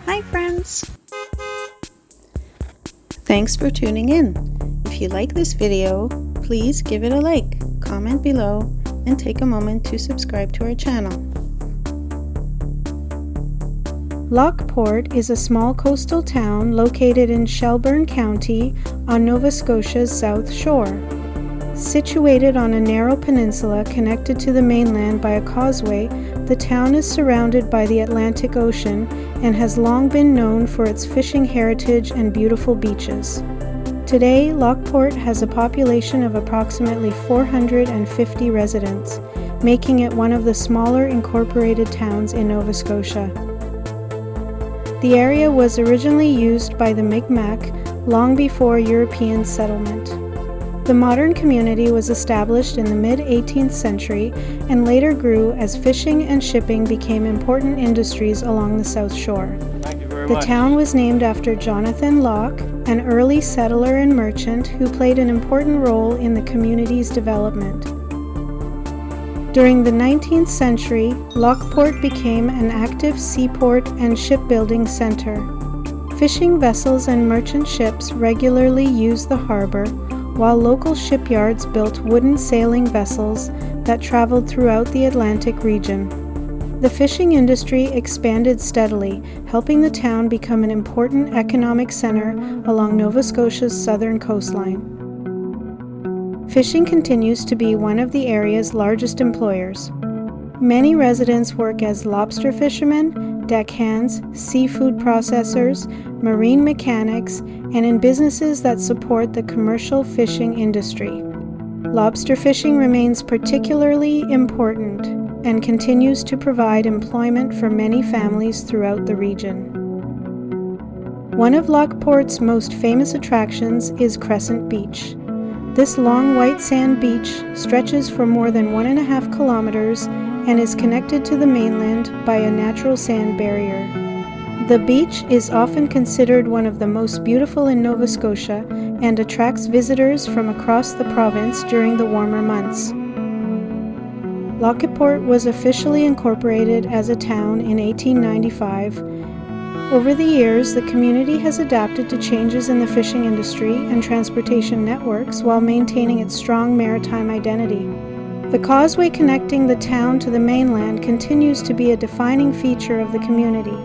Hi friends! Thanks for tuning in. If you like this video, please give it a like, comment below, and take a moment to subscribe to our channel. Lockeport is a small coastal town located in Shelburne County on Nova Scotia's South Shore. Situated on a narrow peninsula connected to the mainland by a causeway, the town is surrounded by the Atlantic Ocean and has long been known for its fishing heritage and beautiful beaches. Today, Lockeport has a population of approximately 450 residents, making it one of the smaller incorporated towns in Nova Scotia. The area was originally used by the Mi'kmaq long before European settlement. The modern community was established in the mid-18th century and later grew as fishing and shipping became important industries along the South Shore. The town was named after Jonathan Locke, an early settler and merchant who played an important role in the community's development. During the 19th century, Lockeport became an active seaport and shipbuilding center. Fishing vessels and merchant ships regularly used the harbor, while local shipyards built wooden sailing vessels that traveled throughout the Atlantic region. The fishing industry expanded steadily, helping the town become an important economic center along Nova Scotia's southern coastline. Fishing continues to be one of the area's largest employers. Many residents work as lobster fishermen, deckhands, seafood processors, marine mechanics, and in businesses that support the commercial fishing industry. Lobster fishing remains particularly important and continues to provide employment for many families throughout the region. One of Lockeport's most famous attractions is Crescent Beach. This long white sand beach stretches for more than 1.5 kilometers and is connected to the mainland by a natural sand barrier. The beach is often considered one of the most beautiful in Nova Scotia and attracts visitors from across the province during the warmer months. Lockeport was officially incorporated as a town in 1895. Over the years, the community has adapted to changes in the fishing industry and transportation networks while maintaining its strong maritime identity. The causeway connecting the town to the mainland continues to be a defining feature of the community.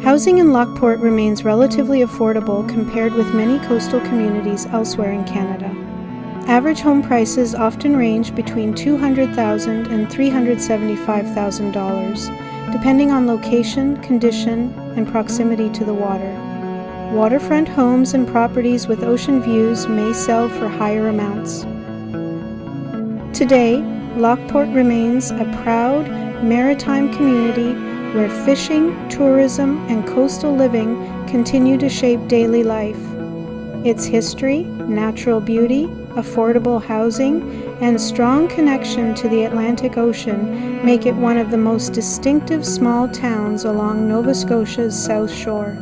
Housing in Lockeport remains relatively affordable compared with many coastal communities elsewhere in Canada. Average home prices often range between $200,000 and $375,000, depending on location, condition, and proximity to the water. Waterfront homes and properties with ocean views may sell for higher amounts. Today, Lockeport remains a proud maritime community where fishing, tourism, and coastal living continue to shape daily life. Its history, natural beauty, affordable housing, and strong connection to the Atlantic Ocean make it one of the most distinctive small towns along Nova Scotia's South Shore.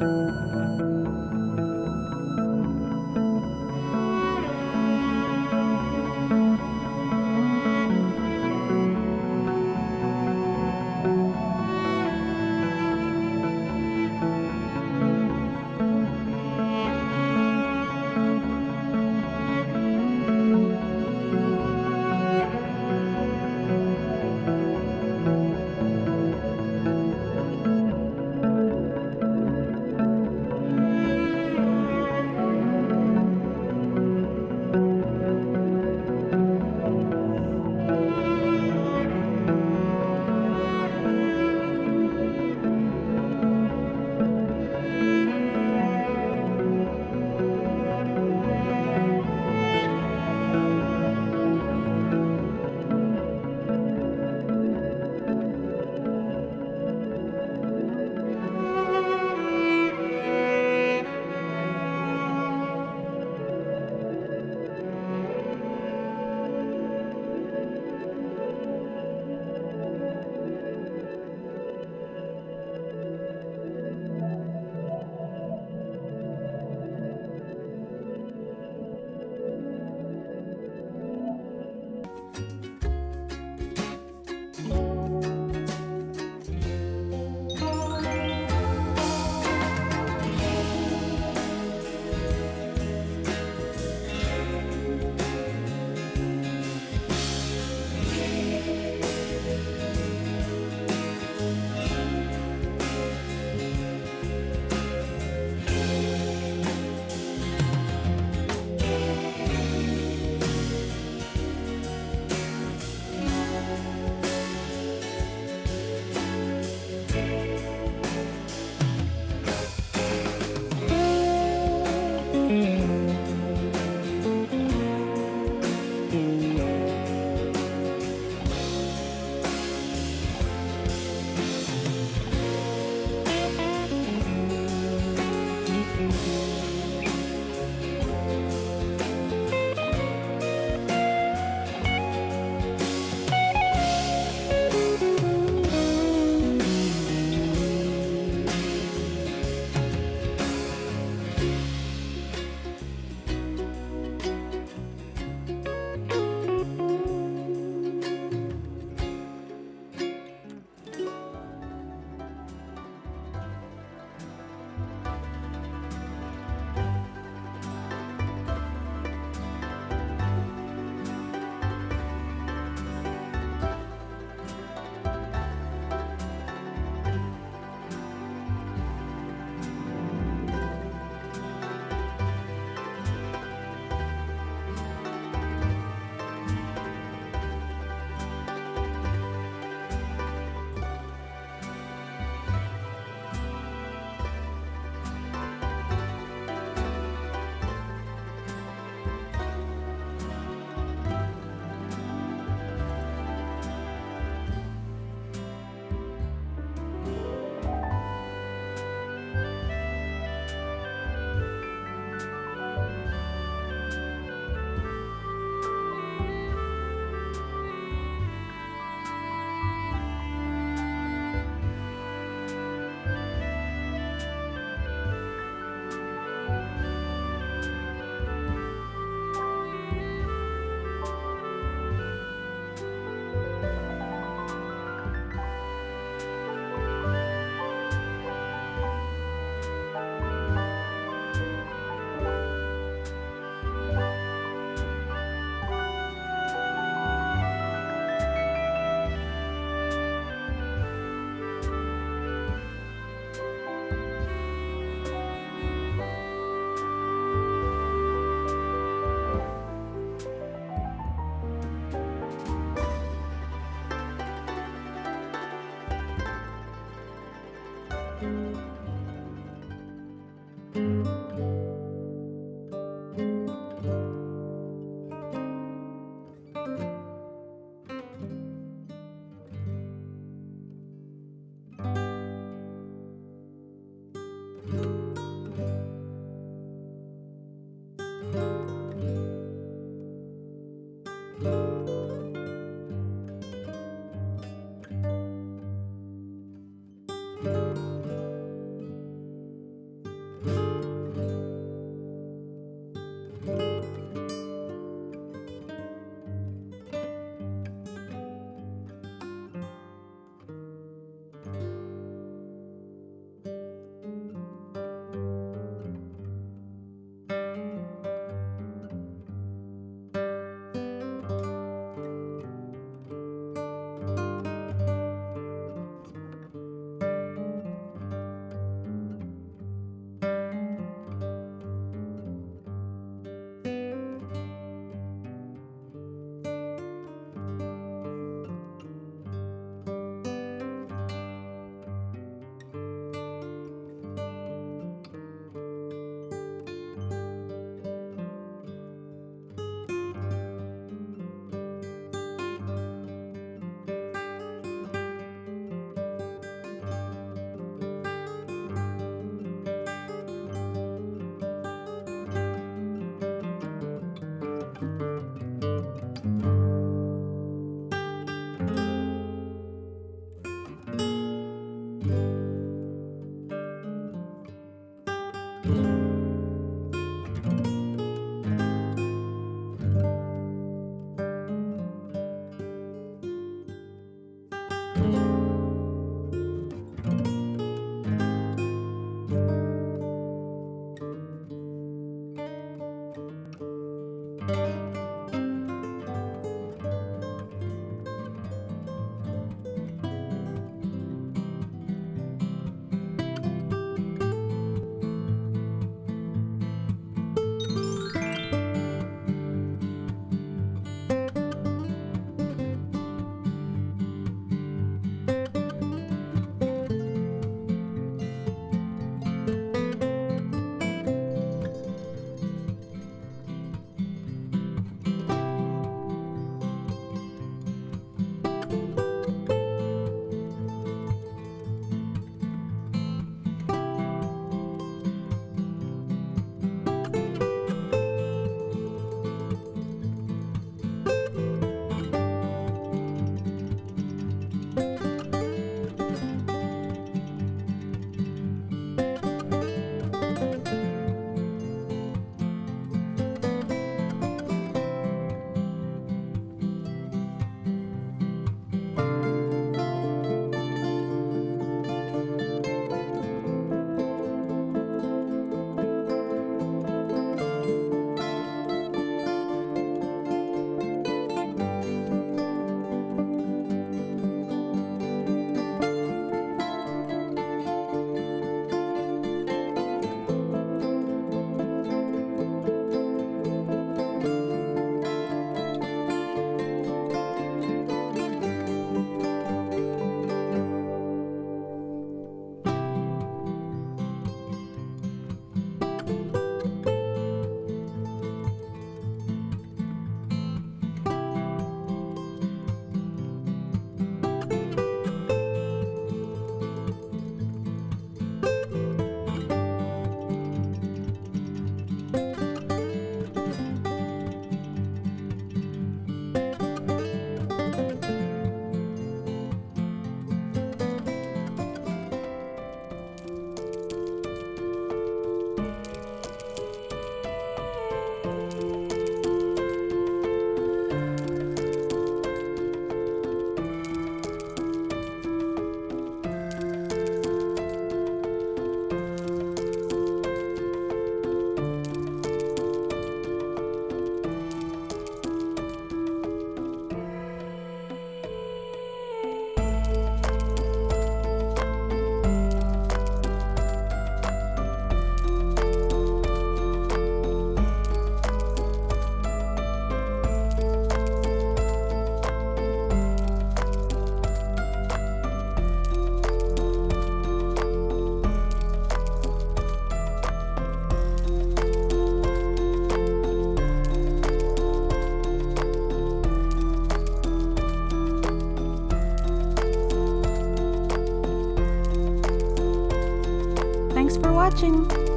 watching.